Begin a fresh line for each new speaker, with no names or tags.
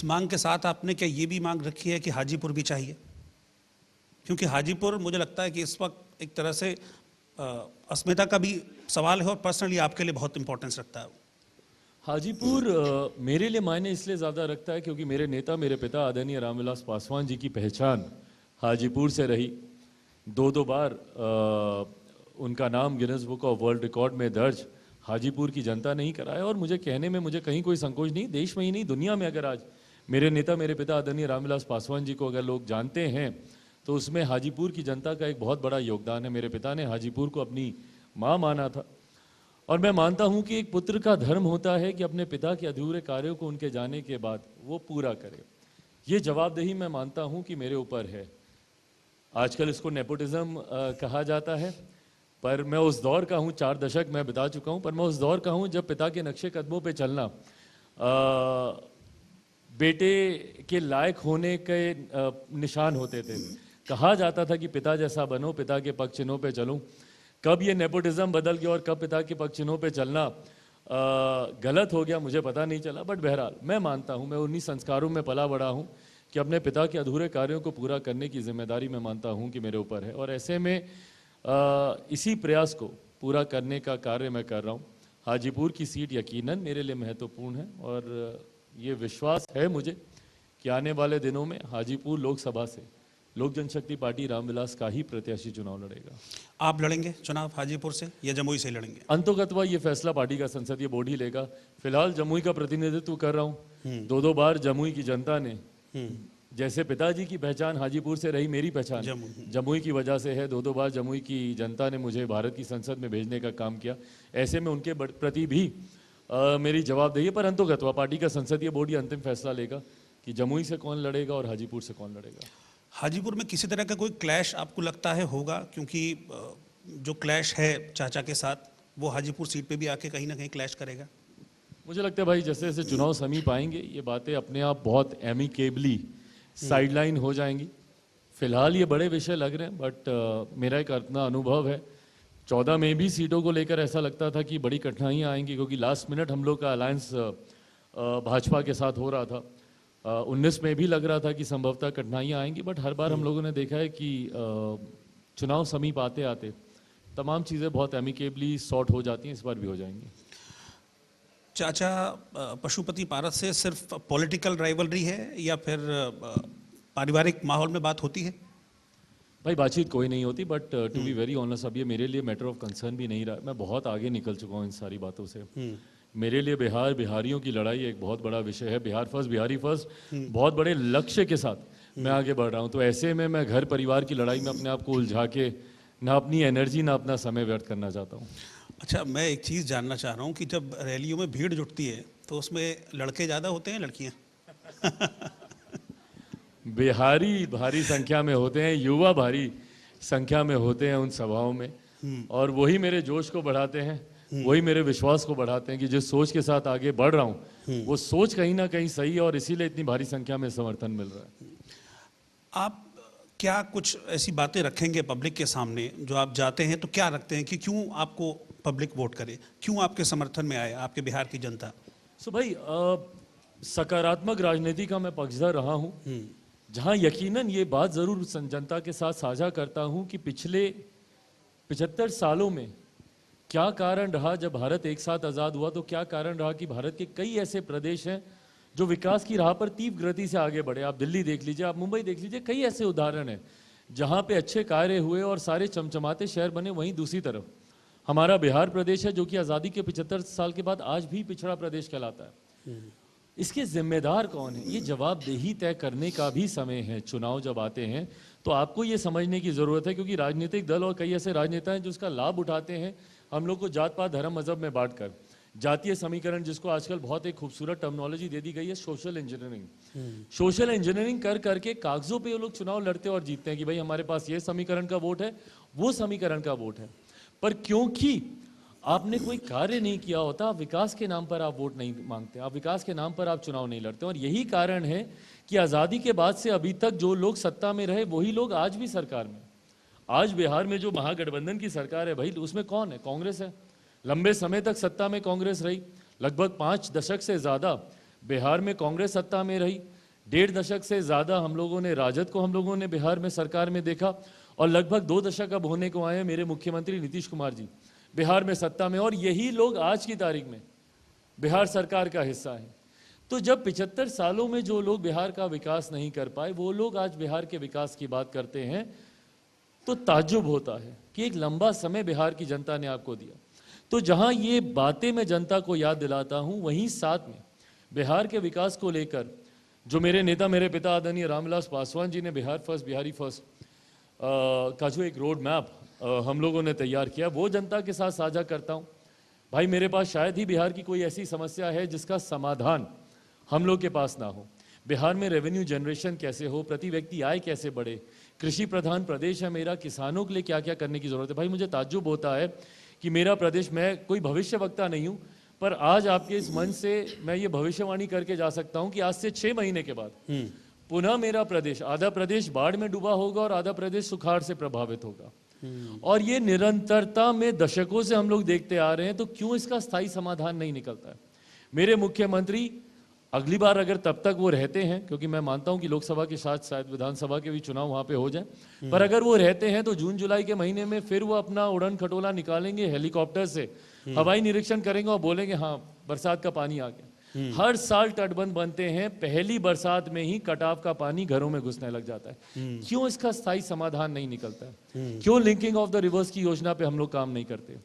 इस मांग के साथ आपने क्या ये भी मांग रखी है कि हाजीपुर भी चाहिए? क्योंकि हाजीपुर मुझे लगता है कि इस वक्त एक तरह से अस्मिता का भी सवाल है और पर्सनली आपके लिए बहुत इंपॉर्टेंस रखता है।
हाजीपुर मेरे लिए मायने इसलिए ज़्यादा रखता है क्योंकि मेरे नेता, मेरे पिता आदरणीय रामविलास पासवान जी की पहचान हाजीपुर से रही। दो बार उनका नाम Guinness book of world record में दर्ज हाजीपुर की जनता ने ही कराया। और मुझे कहने में मुझे कहीं कोई संकोच नहीं, देश में ही नहीं दुनिया में अगर आज मेरे नेता, मेरे पिता आदरणीय रामविलास पासवान जी को अगर लोग जानते हैं तो उसमें हाजीपुर की जनता का एक बहुत बड़ा योगदान है। मेरे पिता ने हाजीपुर को अपनी माँ माना था और मैं मानता हूं कि एक पुत्र का धर्म होता है कि अपने पिता के अधूरे कार्यों को उनके जाने के बाद वो पूरा करे। ये जवाबदेही मैं मानता हूं कि मेरे ऊपर है। आजकल इसको नेपोटिज्म कहा जाता है, पर मैं उस दौर का हूं, 4 दशक मैं बिता चुका हूं, पर मैं उस दौर का हूं जब पिता के नक्शे कदमों पे चलना बेटे के लायक होने के निशान होते थे। कहा जाता था कि पिता जैसा बनो, पिता के पग चिन्हों पे चलूं। कब ये नेपोटिज्म बदल गया और कब पिता के पग चिन्हों पे चलना गलत हो गया मुझे पता नहीं चला। बट बहरहाल मैं मानता हूं, मैं उन्हीं संस्कारों में पला बड़ा हूं कि अपने पिता के अधूरे कार्यों को पूरा करने की जिम्मेदारी मैं मानता हूं कि मेरे ऊपर है। और ऐसे में इसी प्रयास को पूरा करने का कार्य मैं कर रहा हूं। हाजीपुर की सीट यकीनन मेरे लिए महत्वपूर्ण है और ये विश्वास है मुझे कि आने वाले दिनों में हाजीपुर लोकसभा से लोक जनशक्ति पार्टी रामविलास का ही प्रत्याशी चुनाव लड़ेगा।
आप लड़ेंगे चुनाव हाजीपुर से या जमुई से लड़ेंगे?
अंतोगत्वा ये फैसला पार्टी का संसदीय बोर्ड ही लेगा। फिलहाल जमुई का प्रतिनिधित्व कर रहा हूँ। 2 बार जमुई की जनता ने, जैसे पिताजी की पहचान हाजीपुर से रही, मेरी पहचान जमुई की वजह से है। 2 बार जमुई की जनता ने मुझे भारत की संसद में भेजने का काम किया। ऐसे में उनके प्रति भी मेरी जवाबदेही है। पर अंतोगत्वा पार्टी का संसदीय बोर्ड ही अंतिम फैसला लेगा कि जमुई से कौन लड़ेगा और हाजीपुर से कौन लड़ेगा।
हाजीपुर में किसी तरह का कोई क्लैश आपको लगता है होगा? क्योंकि जो क्लैश है चाचा के साथ वो हाजीपुर सीट पे भी आके कहीं ना कहीं क्लैश करेगा।
मुझे लगता है भाई जैसे जैसे चुनाव समीप आएंगे ये बातें अपने आप बहुत एमिकेबली साइडलाइन हो जाएंगी। फिलहाल ये बड़े विषय लग रहे हैं, बट मेरा एक अपना अनुभव है 14 में भी सीटों को लेकर ऐसा लगता था कि बड़ी कठिनाइयाँ आएंगी क्योंकि लास्ट मिनट हम लोग का अलायंस भाजपा के साथ हो रहा था। 19 में भी लग रहा था कि संभवतः कठिनाइयाँ आएंगी, बट हर बार हम लोगों ने देखा है कि चुनाव समीप आते आते तमाम चीज़ें बहुत एमिकेबली सॉर्ट हो जाती हैं। इस बार भी हो जाएंगी।
चाचा पशुपति पारस से सिर्फ पॉलिटिकल राइवलरी है या फिर पारिवारिक माहौल में बात होती है?
भाई बातचीत कोई नहीं होती, but to be very honest अब ये मेरे लिए मैटर ऑफ कंसर्न भी नहीं रहा। मैं बहुत आगे निकल चुका हूँ इन सारी बातों से। मेरे लिए बिहार, बिहारियों की लड़ाई एक बहुत बड़ा विषय है। बिहार फर्स्ट, बिहारी फर्स्ट, बहुत बड़े लक्ष्य के साथ मैं आगे बढ़ रहा हूँ। तो ऐसे में मैं घर परिवार की लड़ाई में अपने आप को उलझा के ना अपनी एनर्जी ना अपना समय व्यर्थ करना चाहता हूँ।
अच्छा, मैं एक चीज़ जानना चाह रहा हूँ कि जब रैलियों में भीड़ जुटती है तो उसमें लड़के ज़्यादा होते हैं लड़कियाँ?
बिहारी भारी संख्या में होते हैं, युवा भारी संख्या में होते हैं उन सभाओं में, और वही मेरे जोश को बढ़ाते हैं, वही मेरे विश्वास को बढ़ाते हैं कि जिस सोच के साथ आगे बढ़ रहा हूँ वो सोच कहीं ना कहीं सही है और इसीलिए इतनी भारी संख्या में समर्थन मिल रहा है।
आप क्या कुछ ऐसी बातें रखेंगे पब्लिक के सामने जो आप जाते हैं तो क्या रखते हैं कि क्यों आपको पब्लिक वोट करे, क्यों आपके समर्थन में आए आपके बिहार की जनता?
भाई सकारात्मक राजनीति का मैं पक्षधर रहा हूँ, जहाँ यकीनन ये बात जरूर जनता के साथ साझा करता हूँ कि पिछले 75 सालों में क्या कारण रहा जब भारत एक साथ आज़ाद हुआ, तो क्या कारण रहा कि भारत के कई ऐसे प्रदेश हैं जो विकास की राह पर तीव्र गति से आगे बढ़े। आप दिल्ली देख लीजिए, आप मुंबई देख लीजिए, कई ऐसे उदाहरण हैं जहाँ पे अच्छे कार्य हुए और सारे चमचमाते शहर बने। वहीं दूसरी तरफ हमारा बिहार प्रदेश है जो कि आज़ादी के 75 साल के बाद आज भी पिछड़ा प्रदेश कहलाता है। इसके जिम्मेदार कौन है, ये जवाबदेही तय करने का भी समय है। चुनाव जब आते हैं तो आपको ये समझने की ज़रूरत है, क्योंकि राजनीतिक दल और कई ऐसे राजनेता हैं जो उसका लाभ उठाते हैं हम लोग को जात पात धर्म मजहब में बांटकर। जातीय समीकरण, जिसको आजकल बहुत एक खूबसूरत टर्मिनोलॉजी दे दी गई है, सोशल इंजीनियरिंग। सोशल इंजीनियरिंग कर करके कागजों पे वो लोग चुनाव लड़ते और जीतते हैं कि भाई हमारे पास ये समीकरण का वोट है, वो समीकरण का वोट है। पर क्योंकि आपने कोई कार्य नहीं किया होता, आप विकास के नाम पर आप वोट नहीं मांगते, आप विकास के नाम पर आप चुनाव नहीं लड़ते। और यही कारण है कि आज़ादी के बाद से अभी तक जो लोग सत्ता में रहे वही लोग आज भी सरकार में। आज बिहार में जो महागठबंधन की सरकार है भाई, उसमें कौन है? कांग्रेस है। लंबे समय तक सत्ता में कांग्रेस रही, लगभग 5 दशक से ज़्यादा बिहार में कांग्रेस सत्ता में रही, 1.5 दशक से ज्यादा हम लोगों ने राजद को हम लोगों ने बिहार में सरकार में देखा, और लगभग 2 दशक अब होने को आए हैं मेरे मुख्यमंत्री नीतीश कुमार जी बिहार में सत्ता में, और यही लोग आज की तारीख में बिहार सरकार का हिस्सा है। तो जब 75 सालों में जो लोग बिहार का विकास नहीं कर पाए, वो लोग आज बिहार के विकास की बात करते हैं, तो ताज्जुब होता है कि एक लंबा समय बिहार की जनता ने आपको दिया। तो जहां ये बातें मैं जनता को याद दिलाता हूं, वहीं साथ में बिहार के विकास को लेकर जो मेरे नेता, मेरे पिता आदरणीय रामविलास पासवान जी ने बिहार फर्स्ट, बिहारी फर्स्ट का जो एक रोड मैप हम लोगों ने तैयार किया, वो जनता के साथ साझा करता हूं। भाई, मेरे पास शायद ही बिहार की कोई ऐसी समस्या है जिसका समाधान हम लोग के पास ना हो। बिहार में रेवेन्यू जनरेशन कैसे हो, प्रति व्यक्ति आय कैसे बढ़े, कृषि प्रधान प्रदेश है मेरा, किसानों के लिए क्या क्या करने की जरूरत है। भाई, मुझे ताज्जुब होता है कि मेरा प्रदेश, मैं कोई भविष्य वक्ता नहीं हूं, पर आज आपके इस मंच से मैं ये भविष्यवाणी करके जा सकता हूं कि आज से 6 महीने के बाद पुनः मेरा प्रदेश, आधा प्रदेश बाढ़ में डूबा होगा और आधा प्रदेश सुखाड़ से प्रभावित होगा। और ये निरंतरता में दशकों से हम लोग देखते आ रहे हैं, तो क्यों इसका स्थायी समाधान नहीं निकलता है। मेरे मुख्यमंत्री अगली बार अगर तब तक वो रहते हैं, क्योंकि मैं मानता हूं कि लोकसभा के साथ शायद विधानसभा के भी चुनाव वहां पे हो जाए, पर अगर वो रहते हैं तो जून जुलाई के महीने में फिर वो अपना उड़न खटोला निकालेंगे, हेलीकॉप्टर से हवाई निरीक्षण करेंगे और बोलेंगे हाँ बरसात का पानी आ गया। हर साल तटबंध बनते हैं, पहली बरसात में ही कटाव का पानी घरों में घुसने लग जाता है। क्यों इसका स्थायी समाधान नहीं निकलता है? क्यों लिंकिंग ऑफ द रिवर्स की योजना पे हम लोग काम नहीं करते?